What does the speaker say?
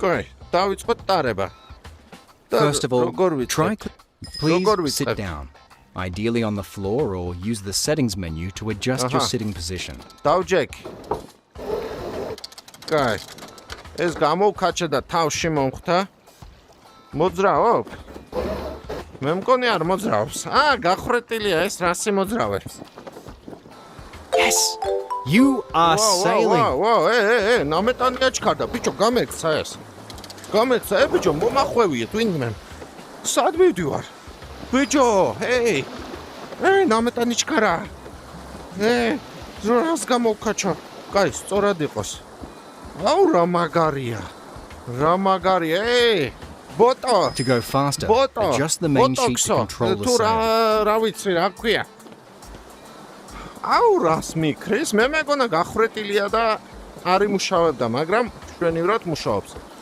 Great. Დავიწყოთ ტარება. First of all, try. Please როგორ sit ვიწყებ? down, ideally on the floor or use the settings menu to adjust your Aha. sitting position. დავჯექი. კაი. ეს გამოვკაჩე და თავში მომხდა. მოძრავობ? მე მგონი არ მოძრავს. გახვრეტილია ეს რა სიმოძრავებს. Yes, you are sailing. ვაუ, ნამეტანია ჩქარდა. ბიჭო, გამექცა ეს. გამექცა, ბიჭო, მომახვევიეთ ვინმე. სად მივდივარ? ბიჭო, ნამეტანი ჩქარა. რას გამოვკაჩო? კაი, სწორად იყოს. აუ, რა მაგარია. რა მაგარია, ბოტო. To go faster, ბოტო. adjust the main sheet to control the თუ sail. რა ვიცი, რა ქვია. აუ, რას მიქრის? მე მეგონა გახვრეტილია და არ იმუშავებდა, მაგრამ ჩვენივრად მუშაობს.